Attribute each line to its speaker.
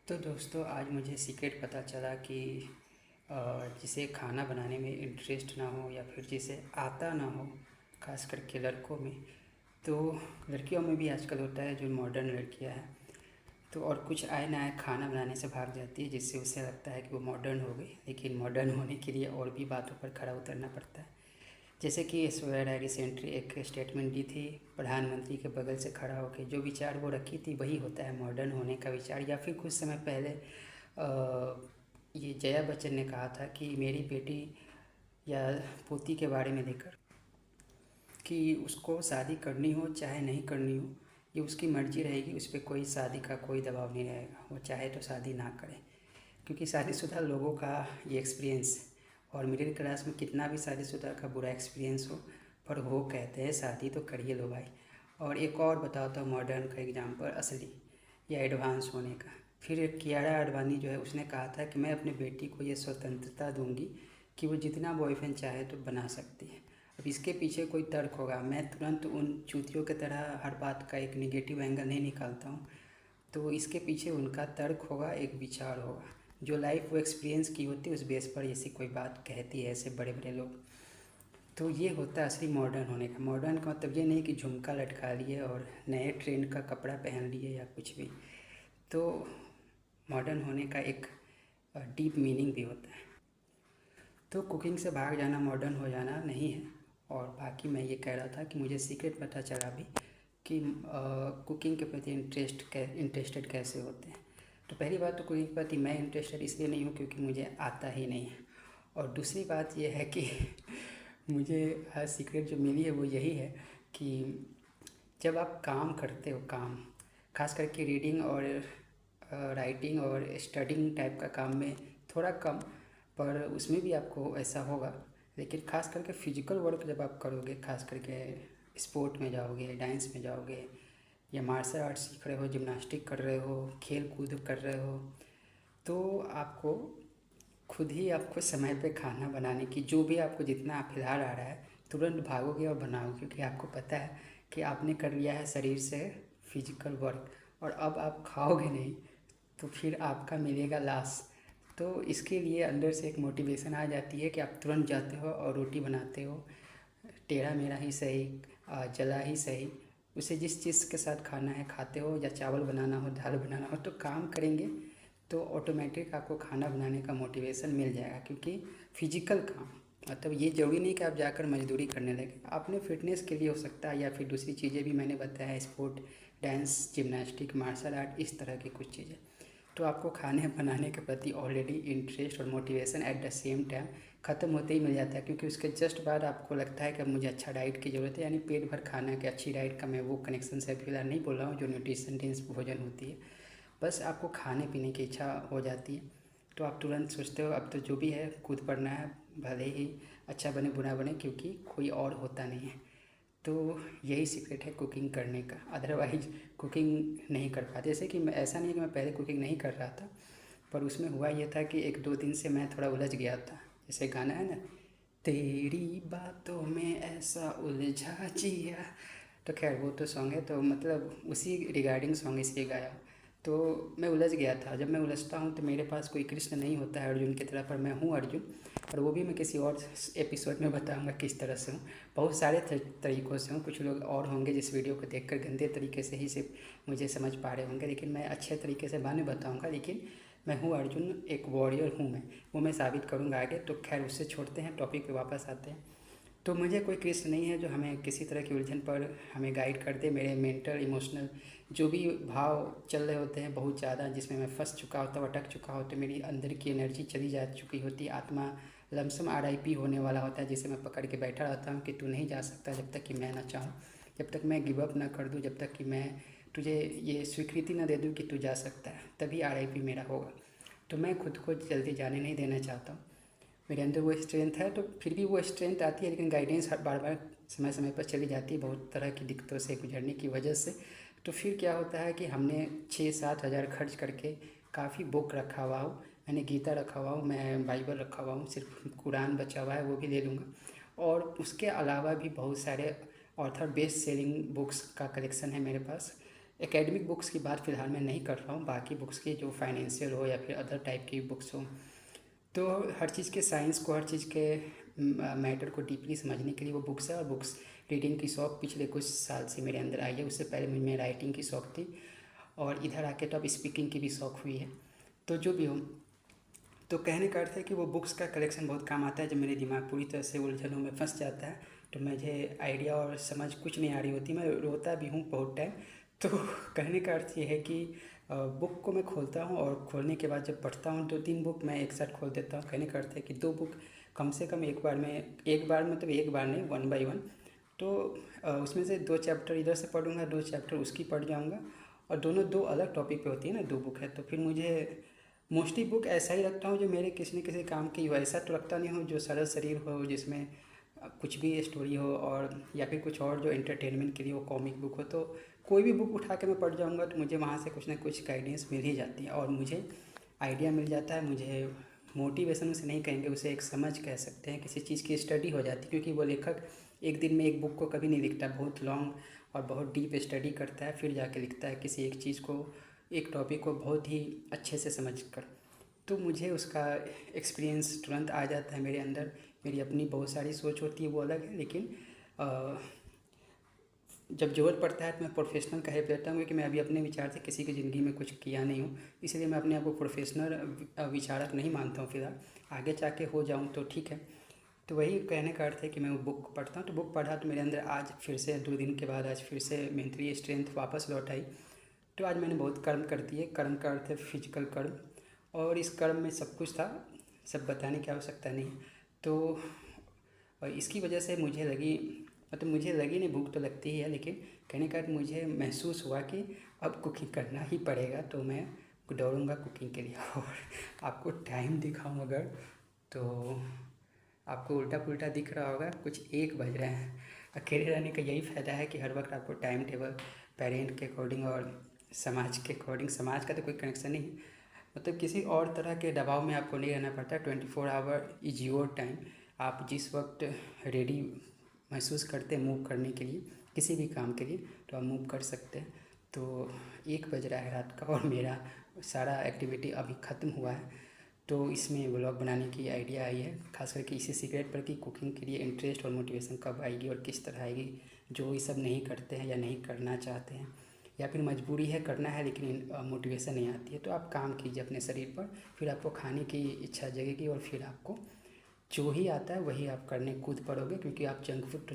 Speaker 1: तो दोस्तों आज मुझे सीक्रेट पता चला कि जिसे खाना बनाने में इंटरेस्ट ना हो या फिर जिसे आता ना हो, खास करके लड़कों में। तो लड़कियों में भी आजकल होता है, जो मॉडर्न लड़कियां हैं तो और कुछ आए ना आए खाना बनाने से भाग जाती है, जिससे उसे लगता है कि वो मॉडर्न हो गई। लेकिन मॉडर्न होने के लिए और भी बातों पर खरा उतरना पड़ता है। जैसे कि ऐश्वर्या राय रिसेंटली एक स्टेटमेंट दी थी, प्रधानमंत्री के बगल से खड़ा होकर जो विचार वो रखी थी वही होता है मॉडर्न होने का विचार। या फिर कुछ समय पहले ये जया बच्चन ने कहा था कि मेरी बेटी या पोती के बारे में लेकर कि उसको शादी करनी हो चाहे नहीं करनी हो, ये उसकी मर्ज़ी रहेगी, उस पर कोई शादी का कोई दबाव नहीं रहेगा, वो चाहे तो शादी ना करे। क्योंकि शादीशुदा लोगों का ये एक्सपीरियंस, और मिडिल क्लास में कितना भी शादीशुदा का बुरा एक्सपीरियंस हो, पर वो कहते हैं शादी तो करिए लो भाई। और एक और बताता हूँ मॉडर्न का एग्जाम्पल, असली या एडवांस होने का। फिर कियारा आडवाणी जो है, उसने कहा था कि मैं अपनी बेटी को ये स्वतंत्रता दूंगी कि वो जितना बॉयफ्रेंड चाहे तो बना सकती है। अब इसके पीछे कोई तर्क होगा, मैं तुरंत उन चूतियों की तरह हर बात का एक निगेटिव एंगल नहीं निकालता हूँ। तो इसके पीछे उनका तर्क होगा, एक विचार होगा, जो लाइफ वो एक्सपीरियंस की होती है, उस बेस पर ऐसी कोई बात कहती है ऐसे बड़े बड़े लोग। तो ये होता है असली मॉडर्न होने का। मॉडर्न का मतलब ये नहीं कि झुमका लटका लिए और नए ट्रेंड का कपड़ा पहन लिए या कुछ भी। तो मॉडर्न होने का एक डीप मीनिंग भी होता है। तो कुकिंग से भाग जाना मॉडर्न हो जाना नहीं है। और बाकी मैं ये कह रहा था कि मुझे सीक्रेट पता चला अभी कि कुकिंग के प्रति इंटरेस्टेड कैसे होते हैं। तो पहली बात तो कुकिंग के प्रति मैं इंटरेस्टेड इसलिए नहीं हूँ क्योंकि मुझे आता ही नहीं है। और दूसरी बात ये है कि मुझे सीक्रेट जो मिली है वो यही है कि जब आप काम करते हो, काम खास करके रीडिंग और राइटिंग और स्टडिंग टाइप का काम में थोड़ा कम, पर उसमें भी आपको ऐसा होगा। लेकिन खास करके फिजिकल वर्क जब आप करोगे, खास करके स्पोर्ट में जाओगे, डांस में जाओगे, या मार्शल आर्ट सीख रहे हो, जिम्नास्टिक कर रहे हो, खेल कूद कर रहे हो, तो आपको खुद ही आपको समय पे खाना बनाने की, जो भी आपको जितना फिलहाल आ रहा है तुरंत भागोगे और बनाओगे, क्योंकि आपको पता है कि आपने कर लिया है शरीर से फिजिकल वर्क, और अब आप खाओगे नहीं तो फिर आपका मिलेगा लाश। तो इसके लिए अंदर से एक मोटिवेशन आ जाती है कि आप तुरंत जाते हो और रोटी बनाते हो, टेढ़ा मेढ़ा ही सही, जला ही सही, उसे जिस चीज़ के साथ खाना है खाते हो, या चावल बनाना हो, दाल बनाना हो, तो काम करेंगे तो ऑटोमेटिक आपको खाना बनाने का मोटिवेशन मिल जाएगा। क्योंकि फिजिकल काम मतलब ये ज़रूरी नहीं कि आप जाकर मजदूरी करने लगे, अपने फिटनेस के लिए हो सकता है, या फिर दूसरी चीज़ें भी मैंने बताया, sport, dance, gymnastic, martial art, इस तरह की कुछ चीज़ें। तो आपको खाने बनाने के प्रति ऑलरेडी इंटरेस्ट और motivation at the same time ख़त्म होते ही मिल जाता है, क्योंकि उसके जस्ट बाद आपको लगता है कि अब मुझे अच्छा डाइट की ज़रूरत है, यानी पेट भर खाना कि अच्छी डाइट का मैं वो कनेक्शन से फिलहाल नहीं बोल रहा हूँ जो न्यूट्रिशन डेंस भोजन होती है। बस आपको खाने पीने की इच्छा हो जाती है, तो आप तुरंत सोचते हो अब तो जो भी है कूद पड़ना है, भले ही अच्छा बने बुरा बने, क्योंकि कोई और होता नहीं है। तो यही सीक्रेट है कुकिंग करने का, अदरवाइज कुकिंग नहीं कर पाते। जैसे कि मैं, ऐसा नहीं है कि मैं पहले कुकिंग नहीं कर रहा था, पर उसमें हुआ ये था कि एक दो दिन से मैं थोड़ा उलझ गया था। जैसे गाना है ना, तेरी बातों में ऐसा उलझा जिया, तो खैर वो तो सॉन्ग है, तो मतलब उसी रिगार्डिंग सॉन्ग इसलिए गाया। तो मैं उलझ गया था। जब मैं उलझता हूँ तो मेरे पास कोई कृष्ण नहीं होता है अर्जुन की तरह, पर मैं हूँ अर्जुन, और वो भी मैं किसी और एपिसोड में बताऊंगा किस तरह से हूँ। बहुत सारे तरीक़ों से हूँ, कुछ लोग और होंगे जिस वीडियो को देखकर गंदे तरीके से ही सिर्फ मुझे समझ पा रहे होंगे, लेकिन मैं अच्छे तरीके से बाद में बताऊँगा। लेकिन मैं हूँ अर्जुन, एक वॉरियर हूँ मैं, वो मैं साबित करूँगा आगे। तो खैर उससे छोड़ते हैं, टॉपिक पे वापस आते हैं। तो मुझे कोई कृष्ण नहीं है जो हमें किसी तरह की उलझन पर हमें गाइड कर दे। मेरे मेंटल इमोशनल जो भी भाव चल रहे होते हैं बहुत ज़्यादा, जिसमें मैं फंस चुका होता हूँ, अटक चुका होता, मेरी अंदर की एनर्जी चली जा चुकी होती, आत्मा लमसम RIP होने वाला होता है, जिसे मैं पकड़ के बैठा रहता हूँ कि तू नहीं जा सकता जब तक कि मैं ना चाहूँ, जब तक मैं गिव अप ना कर दूँ, जब तक कि मैं तुझे ये स्वीकृति ना दे दूँ कि तू जा सकता है, तभी RIP मेरा होगा। तो मैं खुद को जल्दी जाने नहीं देना चाहता हूँ। मेरे अंदर वो स्ट्रेंथ है, तो फिर भी वो स्ट्रेंथ आती है, लेकिन गाइडेंस हर बार बार समय समय पर चली जाती है, बहुत तरह की दिक्कतों से गुजरने की वजह से। तो फिर क्या होता है कि हमने 6-7 हज़ार खर्च करके काफ़ी बुक रखा हुआ हो, मैंने गीता रखा हुआ हूँ, मैं बाइबल रखा हुआ हूँ, सिर्फ कुरान बचा हुआ है, वो भी ले लूँगा। और उसके अलावा भी बहुत सारे ऑथर बेस्ट सेलिंग बुक्स का कलेक्शन है मेरे पास, एकेडमिक बुक्स की बात फ़िलहाल मैं नहीं कर रहा हूँ, बाकी बुक्स की जो फाइनेंशियल हो या फिर अदर टाइप की बुक्स हो, तो हर चीज़ के साइंस को, हर चीज़ के मैटर को डीपली समझने के लिए वो बुक्स है। और बुक्स रीडिंग की शौक़ पिछले कुछ साल से मेरे अंदर आई है। उससे पहले मुझे राइटिंग की शौक़ थी और इधर आके तो अब स्पीकिंग की भी शौक़ हुई है। तो जो भी हो, तो कहने का अर्थ है कि वो बुक्स का कलेक्शन बहुत काम आता है। जब मेरे दिमाग पूरी तरह से उलझनों में फंस जाता है तो मुझे आइडिया और समझ कुछ नहीं आ रही होती, मैं रोता भी हूँ बहुत टाइम। तो कहने का अर्थ ये है कि बुक को मैं खोलता हूँ और खोलने के बाद जब पढ़ता हूँ 2-3 बुक मैं एक साथ खोल देता हूँ। कहने का अर्थ है कि 2 बुक कम से कम एक बार मतलब एक बार नहीं, 1 बाय 1। तो उसमें से 2 चैप्टर इधर से पढ़ूँगा, 2 चैप्टर उसकी पढ़ जाऊँगा। और दोनों 2 अलग टॉपिक पे होती है ना, 2 बुक है, तो फिर मुझे मोस्टली बुक ऐसा ही रखता हूँ जो मेरे किसी न किसी काम की हो। ऐसा तो रखता नहीं हूँ जो सरल शरीर हो, जिसमें कुछ भी स्टोरी हो, और या फिर कुछ और जो एंटरटेनमेंट के लिए वो कॉमिक बुक हो। तो कोई भी बुक उठा के मैं पढ़ जाऊँगा तो मुझे वहाँ से कुछ ना कुछ गाइडेंस मिल ही जाती है और मुझे आइडिया मिल जाता है। मुझे मोटिवेशन उसे नहीं कहेंगे, उसे एक समझ कह सकते हैं, किसी चीज़ की स्टडी हो जाती है। क्योंकि वो लेखक एक दिन में एक बुक को कभी नहीं लिखता, बहुत लॉन्ग और बहुत डीप स्टडी करता है, फिर जाके लिखता है किसी एक चीज़ को, एक टॉपिक को बहुत ही अच्छे से समझ कर। तो मुझे उसका एक्सपीरियंस तुरंत आ जाता है मेरे अंदर। मेरी अपनी बहुत सारी सोच होती है, वो अलग है, लेकिन जब ज़रूरत पड़ता है तो मैं प्रोफेशनल का हेल्प लेता हूँ। क्योंकि मैं अभी अपने विचार से किसी की ज़िंदगी में कुछ किया नहीं हूँ, इसलिए मैं अपने आप को प्रोफेशनल विचारक नहीं मानता हूँ फ़िलहाल। आगे जाके हो जाऊँ तो ठीक है। तो वही कहने का अर्थ है कि मैं वो बुक पढ़ता हूँ। तो बुक पढ़ा तो मेरे अंदर आज फिर से 2 दिन के बाद आज फिर से मेंटली स्ट्रेंथ वापस लौट आई। तो आज मैंने बहुत कर्म कर दिए। कर्म का अर्थ है फिजिकल कर्म, और इस कर्म में सब कुछ था, सब बताने की आवश्यकता नहीं। तो और इसकी वजह से मुझे लगी नहीं, भूख तो लगती ही है, लेकिन कहने का मुझे महसूस हुआ कि अब कुकिंग करना ही पड़ेगा। तो मैं दौड़ूँगा कुकिंग के लिए। और आपको टाइम दिखाऊँ अगर, तो आपको उल्टा पुल्टा दिख रहा होगा, कुछ 1 बज रहे हैं। अकेले रहने का यही फ़ायदा है कि हर वक्त आपको टाइम टेबल पेरेंट के अकॉर्डिंग और समाज के अकॉर्डिंग, समाज का तो कोई कनेक्शन नहीं, मतलब किसी और तरह के दबाव में आपको नहीं रहना पड़ता। 24 आवर इज़ योर टाइम। आप जिस वक्त रेडी महसूस करते हैं मूव करने के लिए, किसी भी काम के लिए, तो आप मूव कर सकते हैं। तो 1 बज रहा है रात का और मेरा सारा एक्टिविटी अभी ख़त्म हुआ है। तो इसमें व्लॉग बनाने की आइडिया आई है, खास करके इसी सीक्रेट पर कि कुकिंग के लिए इंटरेस्ट और मोटिवेशन कब आएगी और किस तरह आएगी। जो ये सब नहीं करते हैं या नहीं करना चाहते हैं, या फिर मजबूरी है करना है लेकिन मोटिवेशन नहीं आती है, तो आप काम कीजिए अपने शरीर पर, फिर आपको खाने की इच्छा जगेगी और फिर आपको जो ही आता है वही आप करने कूद पड़ोगे। क्योंकि आप जंक फूड